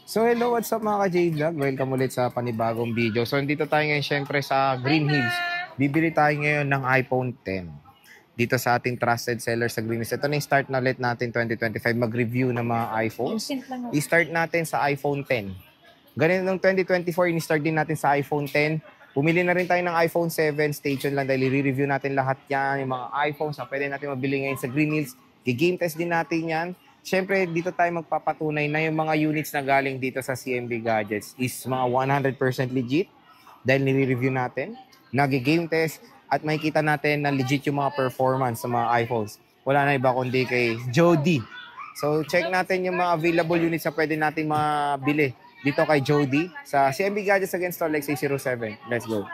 So hello, what's up mga ka-J-Vlog? Welcome ulit sa panibagong video. So nandito tayo ngayon syempre sa Green Hills. Bibili tayo ngayon ng iPhone 10. Dito sa ating trusted seller sa Green Hills. Ito na yung start na ulit natin 2025. Mag-review ng mga iPhones. I-start natin sa iPhone 10. Ganun nung 2024, in-start din natin sa iPhone 10. Pumili na rin tayo ng iPhone 7. Stay tuned lang dahil i-review natin lahat yan. Yung mga iPhones na pwede natin mabili ngayon sa Green Hills. I-game test din natin yan. Siyempre, dito tayo magpapatunay na yung mga units na galing dito sa CMB Gadgets is mga 100% legit dahil nire-review natin, nag-game test, at makikita natin na legit yung mga performance sa mga iPhones. Wala na iba kundi kay Jody. So, check natin yung mga available units na pwede natin mabili dito kay Jody sa CMB Gadgets against Store Lexus 07. Let's go.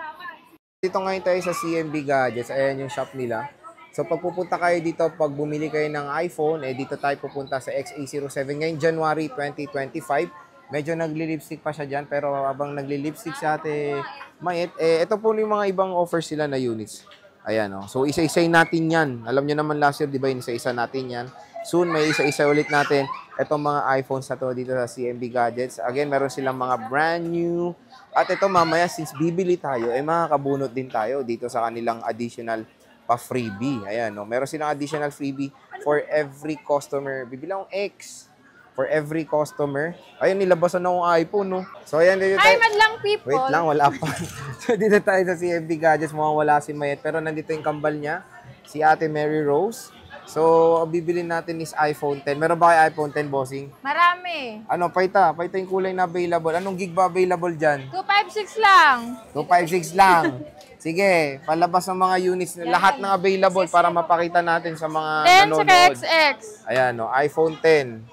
Dito ngayon tayo sa CMB Gadgets. Ayan yung shop nila. So, pag pupunta kayo dito, pag bumili kayo ng iPhone, dito tayo pupunta sa XA07. Ngayon, January 2025. Medyo nagli-lipstick pa siya dyan, pero habang nagli-lipstick sa ate Mayet, ito po yung mga ibang offers sila na units. Ayan, oh. So, isa-isay natin yan. Alam nyo naman last year, di ba, isa-isa natin yan. Soon, may isa-isa ulit natin itong mga iPhones na to dito sa CMB Gadgets. Again, meron silang mga brand new. At ito, mamaya, since bibili tayo, makakabunot din tayo dito sa kanilang additional pa-freebie. Ayan, no? Meron silang additional freebie for every customer. Bibilang X for every customer. Ayun, nilabasan na akong iPhone, no? So, ayan, dito tayo. Hi, madlang people! Wait lang, wala pa. So, dito tayo sa CMB Gadgets. Mukhang wala si Mayet. Pero nandito yung kambal niya, si Ate Mary Rose. So, ang bibilin natin is iPhone 10. Meron ba kayo iPhone 10, bossing? Marami. Ano, paita yung kulay na available. Anong gig ba available dyan? 256 lang. 256 lang. Sige, palabas ng mga units, lahat ng available para mapakita natin sa mga 10 nanonood. saka XX. Ayan, no, iPhone 10.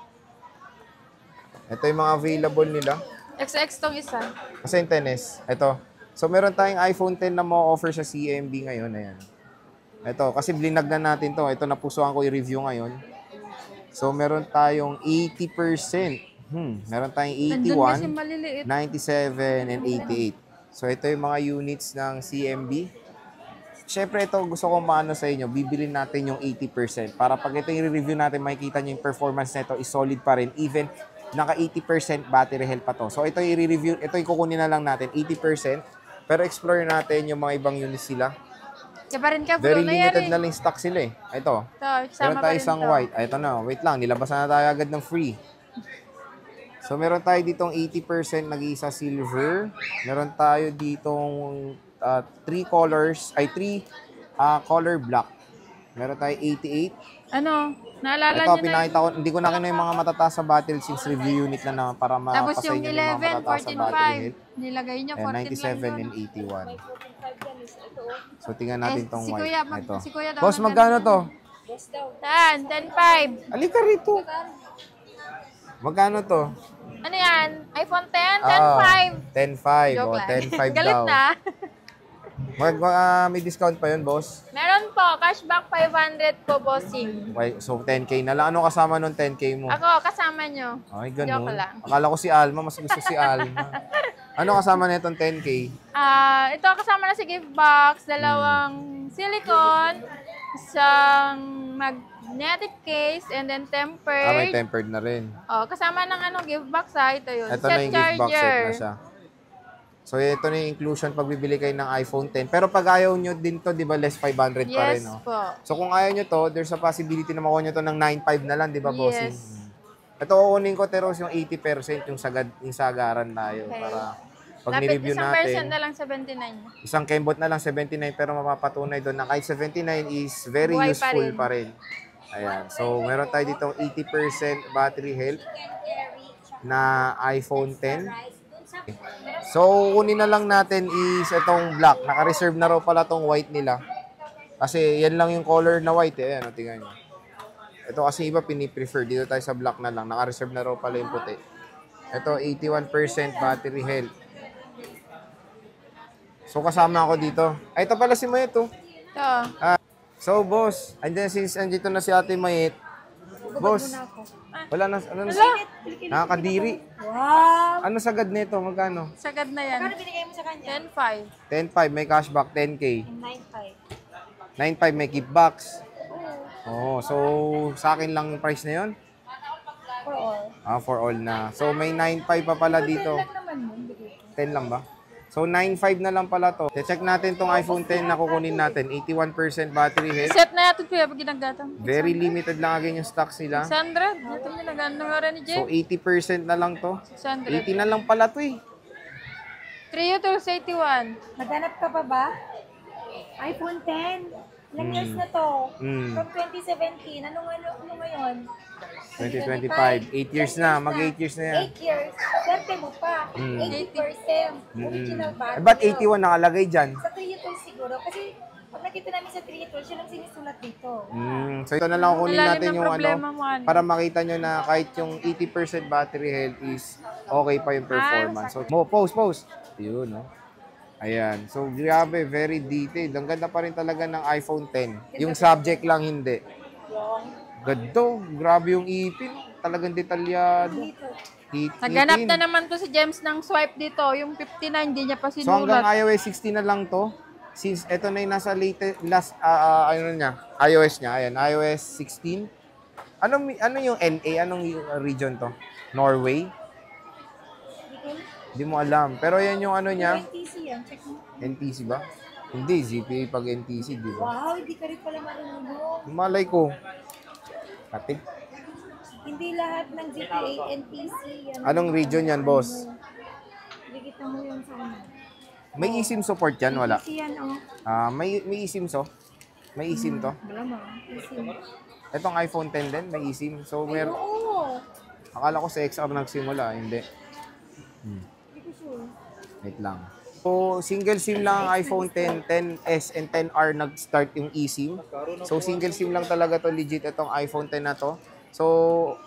Ito yung mga available nila. XX tong isa. Kasi yung 10S. Ito. So, meron tayong iPhone 10 na ma-offer sa CMB ngayon. Ayan. Ito, kasi blinag na natin to. Ito, napusuan ko i-review ngayon. So, meron tayong 80%. Meron tayong 81, 97, and 88. So, ito yung mga units ng CMB. Siyempre, ito gusto kong maano sa inyo, bibilin natin yung 80%. Para pag ito yung review natin, makikita nyo yung performance nito is solid pa rin. Even naka 80% battery health pa to. So, ito yung i-review, ito yung kukunin na lang natin, 80%. Pero explore natin yung mga ibang units sila. Very limited na lang stock sila eh. Ito. Meron tayo isang white. Ito na. Wait lang. Nilabasan na tayo agad ng free. So, meron tayo ditong 80% nag-iisa silver. Meron tayo ditong 3 color black. Meron tayo 88. Ano? Naalala ito, nyo na pinakita ko. Hindi ko na kinuha yung mga matataas sa battery since review unit na naman para tapos mapasa yung inyo yung mga 11, matataas sa battery. 14.5. Nilagay nyo 97 14 and 81. So, tingnan natin tong si white. Kuya, Ito. si Kuya daw Boss, magkano to? 10.5. Halika rito. Magkano to? Ano yan? iPhone 10? 10.5. 10.5. Joke O, lang. 10.5 Galit daw. na. May discount pa yun, boss? Meron po. Cashback 500 po, bossing. Okay, so, 10K na lang. Ano kasama nung 10K mo? Ako, kasama nyo. Ay, ganun. Joke lang. Akala ko si Alma. Mas gusto si Alma. Ano kasama na itong 10K? Ito kasama na si gift box, dalawang silicone, isang magnetic case, and then tempered. May tempered na rin. Kasama ng gift box ito yun. Ito na yung gift box set na siya. So, ito na yung inclusion pag bibili kayo ng iPhone 10. Pero pag ayaw nyo din to, di ba, less 500 pa rin, no? Yes po. So, kung ayaw nyo to, there's a possibility na makuha nyo to ng 9.5 na lang, di ba, bossing? Yes. Ito, kukunin ko, Teros, yung 80% yung sagaran tayo. Okay. Para pag ni-review isang natin. version na lang 79. Isang kembot na lang 79, pero mapapatunay doon na kahit 79 is very Buhay useful pa rin. Ayan. So, meron tayo ditong 80% battery health na iPhone 10. So, kunin na lang natin is itong black. Naka-reserve na raw pala itong white nila. Kasi yan lang yung color na white eh. Ayan, tingnan nyo. Ito kasi iba piniprefer. Dito tayo sa black na lang. Naka-reserve na raw pala yung puti. Ito, 81% battery health. So, kasama ako dito. Ay, ito pala si Mayet, oh. Ito. So, boss, andito na si Ate Mayet. Boss, wala na, ano na, nakakadiri. Wow! Ano sagad nito? Magkano? Sagad na yan. Ano binigay mo sa kanya? 10.5. 10.5, may cashback, 10K. 9.5. 9.5, may gift box. Oh, so, sa akin lang yung price na yun? For all. For all na. So, may 9.5 pa pala dito. Lang naman mo, bigay ko. 10 lang ba? So, 9.5 na lang pala to. Check natin tong iPhone 10 na kukunin natin. 81% battery health. Set na yato kuya pag ginagatam. Very limited lang agad yung stocks nila. 600. Ito nyo nagano nga rin ni So, Jay. 80% na lang to. 600. 80 na lang pala to eh. Trio Tools 81. Maghanap ka pa ba? iPhone 10. Ilang years na to? From 2017. Ano ngayon? 2025. 8 years na. Mag 8 years na yan. 8 years. Swerte mo pa. 80%. Original ba? Ba't 81 nakalagay dyan? Sa 3 tools siguro. Kasi pag nakita namin sa 3 tools, yun ang sinisulat dito. So ito na lang kunin Malalim natin ng yung problema ano mo, ano. para makita nyo na kahit yung 80% battery health is okay pa yung performance. So, post. Yun, no? Ayan. So, grabe, very detailed. Ang ganda pa rin talaga ng iPhone 10. Yung subject lang hindi. Ganda. Grabe yung ipin. Talagang detalyado. Naghanap na naman to si James ng swipe dito. Yung 59, hindi niya pa So hanggang sinulat. iOS 16 na lang to. Since ito na yung nasa last iOS niya. Ayan, iOS 16. Ano yung NA? Anong region to? Norway? Hindi mo alam. Pero yan yung ano niya. NTC yan. Check mo. NTC ba? Hindi, ZPA pag NTC, di ba? Wow, hindi ka rin pala marunong. Malay ko. Katik. Hindi lahat ng GTA, NTC. Yan. Anong region yan, boss? Bigita mo yun sa ano. May eSIM support yan? Wala. NTC yan, oh. May eSIM May eSIM to? Wala mo. NTC. Itong iPhone 10 din, may eSIM. So, Oo. akala ko sa XR nagsimula. Hindi. Hindi ko sure. Wait lang. So, single SIM lang ang iPhone 10, 10s and 10R nag-start yung eSIM. So, single SIM lang talaga to legit itong iPhone 10 na to. So,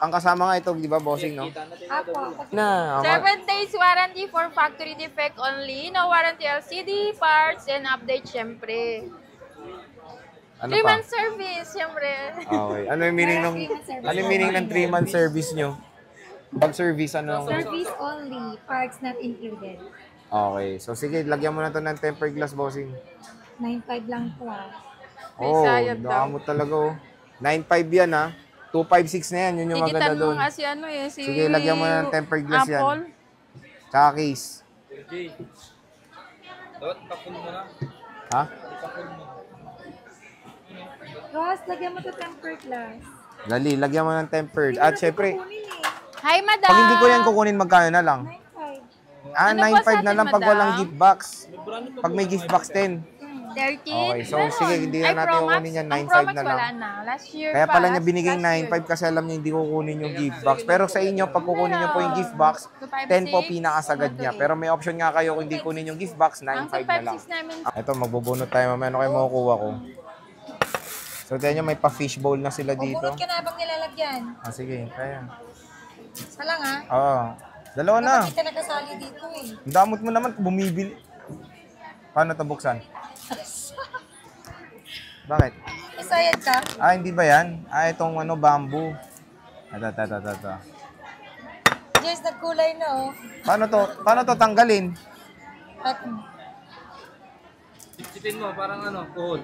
ang kasama nga ito, di ba, bossing, no? Apo. Na, 7 days warranty for factory defect only. No warranty LCD, parts, and update syempre. ano 3 pa? months service, syempre. Okay. Ano yung meaning ng 3-month service nyo? Pag service, ano? Service only. Parts not included. Okay. So, sige, lagyan mo na to ng tempered glass, bossing. 9.5 lang to, ah. Oh, sayad daw. nakamot talaga, oh. 9.5 yan, ha? 256 na yan. Yun yung maganda Higitan mo doon. nga si ano eh, si Sige, lagyan mo na ng tempered glass yan. Apple. Tsaka case. Ha? Ross, lagyan mo to tempered glass. Dali, lagyan mo ng tempered. At syempre, Kunin eh. Hi, madam. pag hindi ko yan kukunin, magkano na lang? 9.5. Ano po sa 9.5 na atin, lang pag madam? walang gift box. Pag may gift box 10. 13. Okay, so sige, hindi na natin kukunin yan. 9.5 Promax na lang. wala na. Last year Kaya pa. pala niya binigay last year. 9.5 kasi alam niya hindi kukunin yung gift box. Pero sa inyo, pag kukunin niyo po yung gift box, 10 po pinakasagad niya. Pero may option nga kayo kung hindi kunin yung gift box, Ang 9.5 na lang. 256 namin. Ito, magbubunot tayo mamaya. Ano kayo makukuha ko? So, tingnan nyo, may pa-fishbowl na sila dito. Bunot ka na habang nilalagyan. Sige, kaya. Isa lang, ah. Oo. Dalawa na. Hindi ka nakasali dito, eh. Ang damot mo naman, bumibili. Paano ito buksan? Bakit? Isayad ka? Hindi ba yan? Itong bamboo. Ito. Yes, nagkulay na, oh. Paano to tanggalin? At, Sipsipin mo, parang kuhol.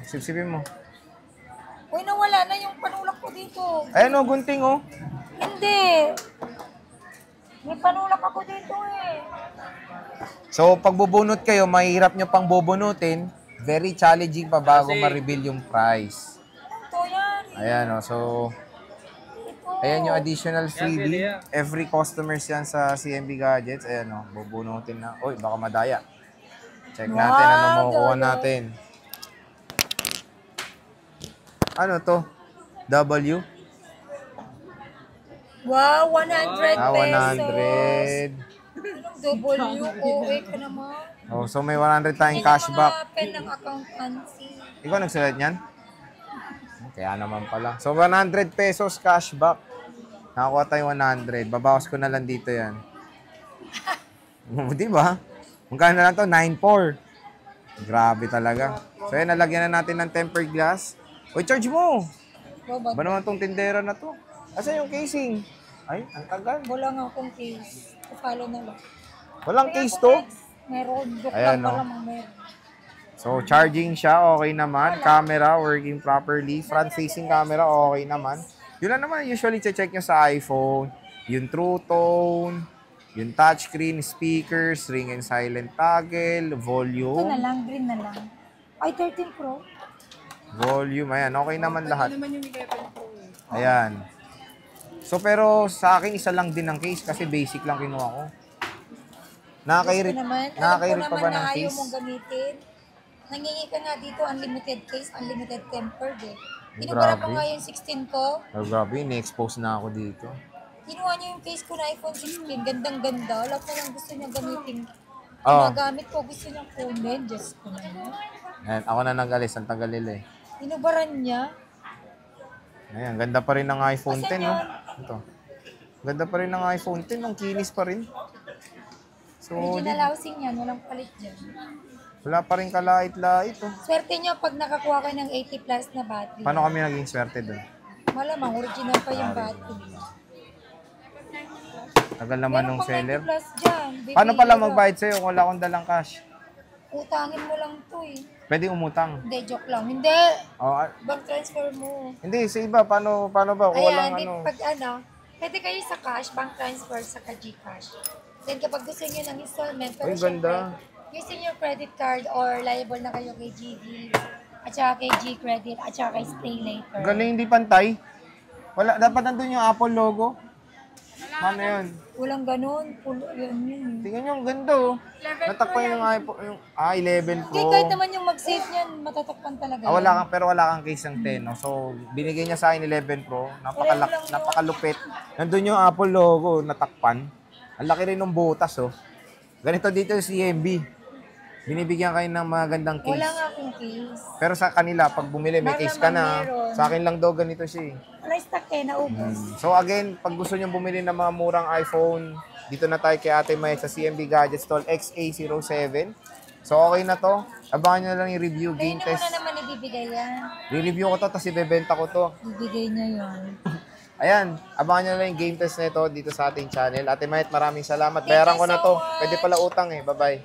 Sipsipin mo. uy, nawala na yung panulak ko dito. Ayan gunting Hindi. May panulak ako dito, eh. So, pag bubunot kayo, mahirap nyo pang bubunutin. Very challenging pa bago ma-reveal yung price. Ito yan. Ayan, so, ayan yung additional freebie. Every customers yan sa CMB Gadgets. Ayan, bubunutin na. Uy, baka madaya. Check natin ano makukuha natin. Ano to? W? Wow, 100 pesos. 100. Anong W? OA ka naman. So may 100 tayong cashback. Mga pen ng accountancy. Ikaw nagsulat niyan? Kaya naman pala. So 100 pesos cashback. Nakakuha tayong 100. Babawas ko na lang dito yan. Di ba? Magkano na lang to? 9.4. Grabe talaga. So yan, nalagyan na natin ng tempered glass. Uy, charge mo! Ba naman tong tindera na to? Asa yung casing? Ay, ang tagal. Wala nga akong case. Follow na lang. Walang case to? Meron. Joke Ayan, lang pala meron. So, charging siya, okay naman. Camera, working properly. Front-facing camera, okay naman. Yun lang naman usually check nyo sa iPhone. Yung True Tone, yung touchscreen, speakers, ring and silent toggle, Ito na volume. lang, green na lang. Ay, 13 Pro. Volume, ayan. Okay naman lahat. naman yung 11 Pro eh. Ayan. So, pero sa akin, isa lang din ang case kasi basic lang kinuha ko. Nakakairit, Gusto naman, nakakairit alam pa ko ba naman ng na ayaw case? mong gamitin. Nangingi ka nga dito, unlimited case, unlimited tempered eh. Ay, Tinubara grabe. ko nga yung 16 ko. Oh, grabe, ni-expose na ako dito. Kinuha niya yung case ko na iPhone 16. Gandang-ganda. Lahat na lang gusto niya gamitin. Oh, Ginagamit ko, gusto niya kunin. Diyos ko naman. ayan, ako na nag-alis, ang tagalil eh. Tinubaran niya. Ayan, ganda pa rin ng iPhone Asan 10, no? yan? Ito. Ganda pa rin ng iPhone 10, ang kinis pa rin. So, Original housing yan. Walang palit dyan. wala pa rin kalait-lait, oh. Swerte niyo pag nakakuha kayo ng 80 plus na battery. Paano kami naging swerte doon? Malamang, original pa yung battery. Tagal naman Meron nung pang seller. 90 plus dyan. Baby, Paano pala magbayad sa'yo kung wala akong dalang cash? Utangin mo lang to eh. Pwede umutang. Hindi, joke lang. Hindi. Oh, Bank transfer mo. hindi, sa iba, paano ba? Kung walang Ayan, ano. pag pwede kayo sa cash, bank transfer sa Gcash. Then kapag gusto niyo ng installment, pero Ay, ganda. syempre, using your credit card or liable na kayo kay GD, at saka kay G-Credit, at saka kay Stay Later. Galing, hindi pantay. Wala, dapat nandun yung Apple logo. Paano yun? Walang ganun. Yun. Tingnan nyo, ang ganda oh. Natakpan yung iPhone, yung 11 Pro. Okay, kahit naman yung mag-save niyan, matatakpan talaga. Wala kang, pero wala kang case ng 10, no? So, binigay niya sa akin 11 Pro. Napakalupit. Nandun yung Apple logo, natakpan. Ang laki rin ng butas, oh. Ganito dito yung CMB. Binibigyan kayo ng mga gandang case. Wala nga akong case. Pero sa kanila, pag bumili, may case ka na. Meron. Sa akin lang daw ganito siya, eh. Na-stock eh, naubos. So again, pag gusto nyo bumili ng mga murang iPhone, dito na tayo kay Ate May sa CMB Gadget Stall XA07. So okay na to. Abangan nyo na lang yung review, Kayo game na test. muna naman ibibigay yan. Re-review ko to, tapos ibebenta ko to. Ibigay niya yan. Ayan, abangan nyo na lang yung game test na ito dito sa ating channel. Ate May, maraming salamat. Thank you Bayaran ko na so to. much. Pwede pala utang eh. Bye-bye.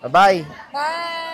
Bye-bye. Bye!